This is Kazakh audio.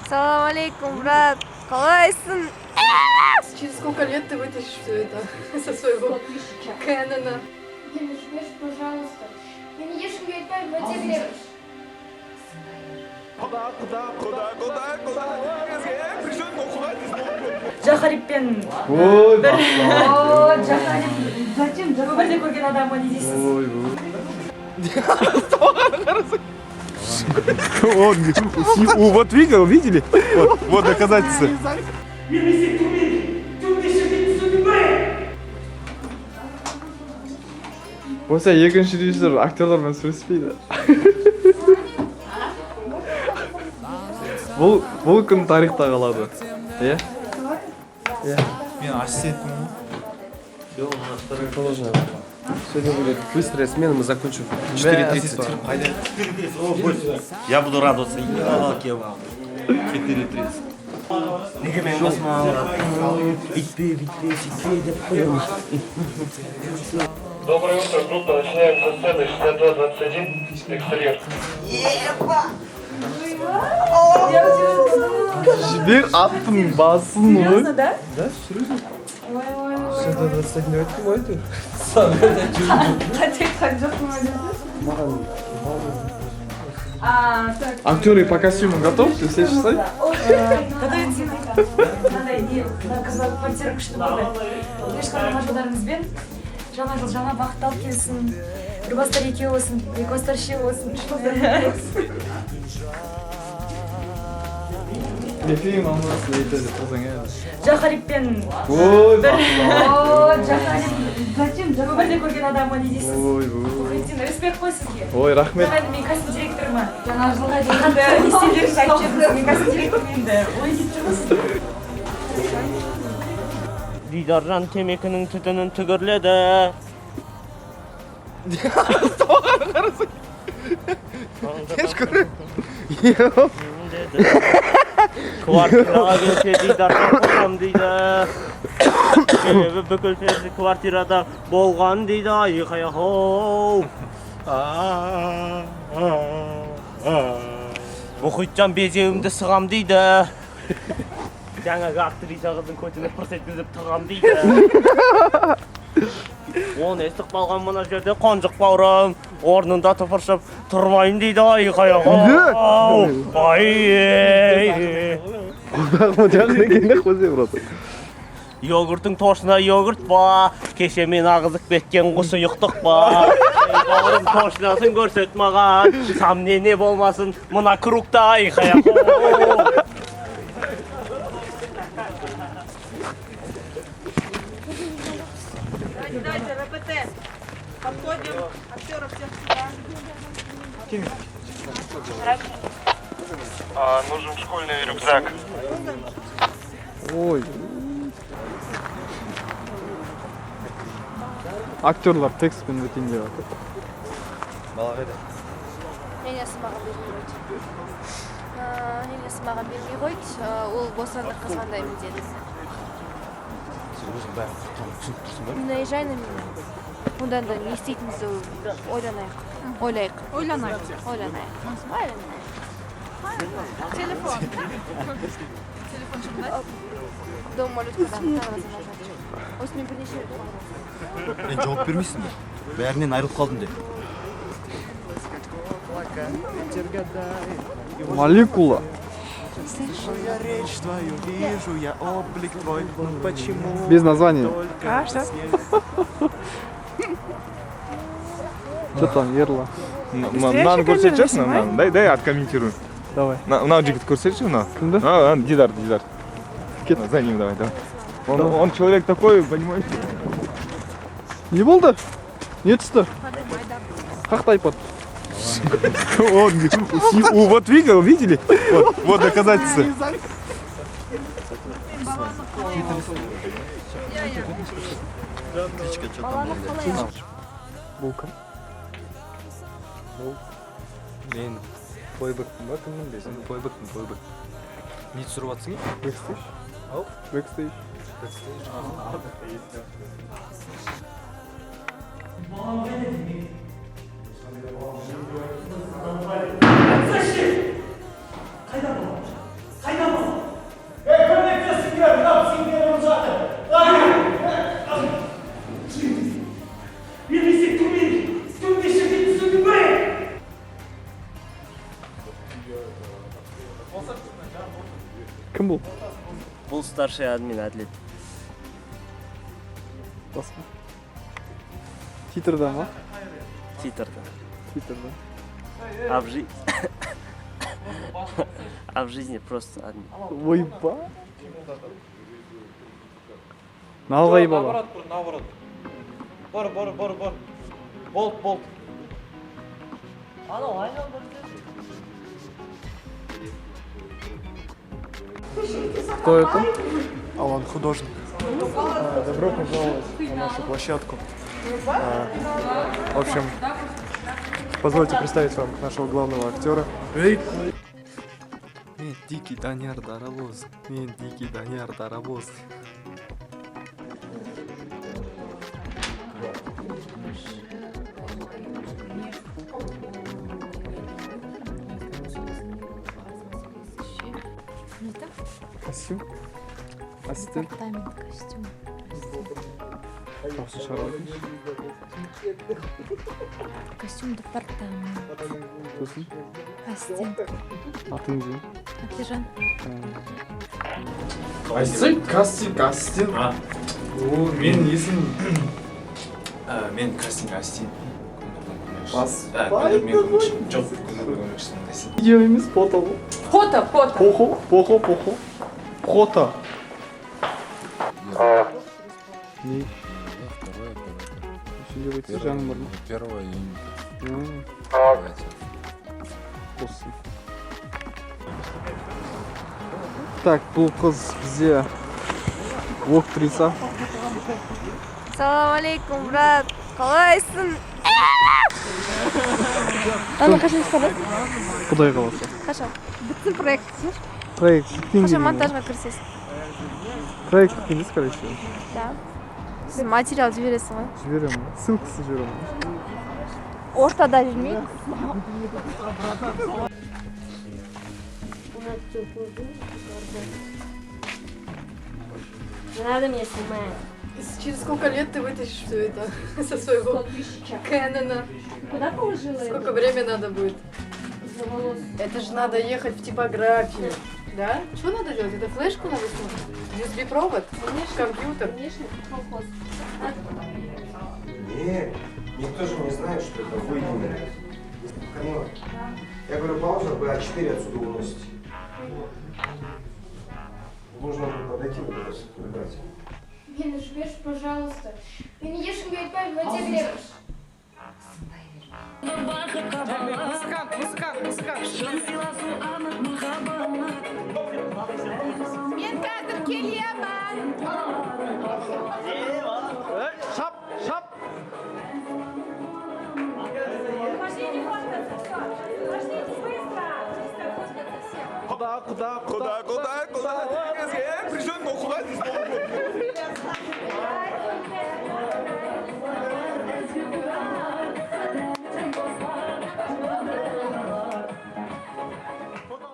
Салам алейкум, брат. Қалайсың? Через сколько лет ты вытащишь все это со своего Кэнона? Димыч, ешь, пожалуйста. Я не ешь, я опять в воде греюсь. Жахариппен Ой, бір Жахарип зачем өмірде көрген адам ма не дейсіз? Вот видели? Вот доказательства. Осы екінші режиссер актерлармен сөйлеспейді. Бұл күн тарихта қалады. Иә? Мен ассистентім. Сегодня будет быстрая смена, мы закончим в 4:30. Я буду радоваться. Елки-вам. 4:30. Неге мен басмауға? Итпе, ситпе деп қоямыз. Доброе утро, группа. Начинаем со сцены 62-21, экстерьер. Жібер аттың басын ғой. Серьезно, да? Да, серьезно? Ой-ой-ой. 21 айтты ма айтыр? Қате жоқпын ма так. Актеры по костюму готов? Все часы? Готовится мынандай не квартира күшті болды. Ешқандай ажалдарыңызбен жаңа жыл жаңа бақыт алып келсін. Бір бастар екеу болсын, екі бастар үшеу болсын, үш бастар Ефим алмасы етеді қызың еді. Жахариппен Ой, бір Жахарип зачем өмірде көрген адам ма не дейсіз? Кристина, респект қой сізге. Ой, рахмет. Мен кастинг директорыма. Жаңа жылға дейін не істеулеріңізді айтып жібердіңіз. Мен кастинг директорым енді. Ой, кетіп жүрміз. Дидаржан темекінің түтінін түгірледі. Квартираға келсе Дидаржан қосам дейді. Себебі бүкіл терісі квартирада болған дейді. Айқай-хоу. Мұхитжан безеуімді сығам дейді. Жаңағы актриса қыздың көтіне пырс еткізіп тұрғам дейді. Оны естіп қалған мына жерде қонжық бауырым орнында тыпыршып тұрмайын дейді. Айқай-хоу. Құдағымы жағын екенде қөзе бұрады. Йогуртың тошына йогурт ба, кеше мен ағызық беткен құсы ұқтық ба. Бауырым тошынасын көрсет маған, сомнение болмасын мына кругта. Айқай-хоу. Давайте, РПТ. Подходим. Актеров всех сюда. Нужен школьный рюкзак. Ой. Актерлар текстпен өтейін деп жатыр. Бала қайда? Енесі маған бермей қойды. Енесі маған бермей қойды. Ол босанып қызғандаймын деді. Сен өзің бәрін түсініп тұрсың ба? Мен наезжай на меня. Онда да не істейтінімізді ойлайық. Ойланайық. Телефон. Телефон шықпайды? Дом малюткадан таразы нажать. Осымен бірнеше рет болған. Мен жауап бермейсің бе? Бәрінен айырылып қалдым де. Молекула. Без названия. А, что? Что там, Ерла? Настоящий көрсет камера честно, снимает? дай откомментирую. Давай. Мынау жігіт көрсетші мынау. Кімді? Дидар. Кет. За ним давай. Он человек такой, понимаешь? Не болды? Не түсті? Қақты айпад? Вот видели? Вот доказательства. Бұл кім? Мен бойбекпін ба кіммін бе? Сен бойбек. Не түсіріп атсың? Бэкстейдж? Ау? Бэкстейдж. Қайда Кім бұл? Бұл старший админ Әділет. Басқа. Титрда ма? Титрда. Титрда. А в жизни просто админ. Ойба. Налғай баба. Наоборот. Бор. Болт. Кто это? Алан, художник. Добро пожаловать на нашу площадку. В общем, позвольте представить вам нашего главного актера. Мен дикий Данияр Дарабоз. Костюм? Ассистент? Департамент костюм. Осы шығарады. Костюм департамент. Сосын? Ассистент. Атың дейін. Әбдіжан. Кастинг. Мен есім... Мен кастинг ассистент. Бас. Жоқ, көмекшісің. Видео емес, фото бұл. Фото. Похо. Фото. Не? Ішінде өтсе жаным бар ма? Первое имя. Болсын. Так, бұл қыз бізде актриса. Салам алейкум, брат. Қалайсың? Ана қашан шығады? Құдай қаласа. Қашан? Бітсін проект. Проект біткенге Қашан монтажға кірісесің? Проект біткенде, короче. Да. Сіз материал жібересің ғой? Жіберемін. Ссылкасы жіберемін. Ортада жүрмей. Не надо меня снимать. Через сколько лет ты вытащишь все это со своего Кэнона? Куда положила Сколько времени надо будет? за волос? Это же надо ехать в типографию. Да? Что надо делать? Это флешку надо снять? USB-провод? Компьютер? Конечно, колхоз. Нет, никто же не знает, что это вы именно. Я говорю, пауза, вы А4 отсюда уносите. Нужно будет подойти вот это убрать. Блин, жмешь, пожалуйста. Ты не ешь мне опять в воде гребешь. Мен қазір келемін.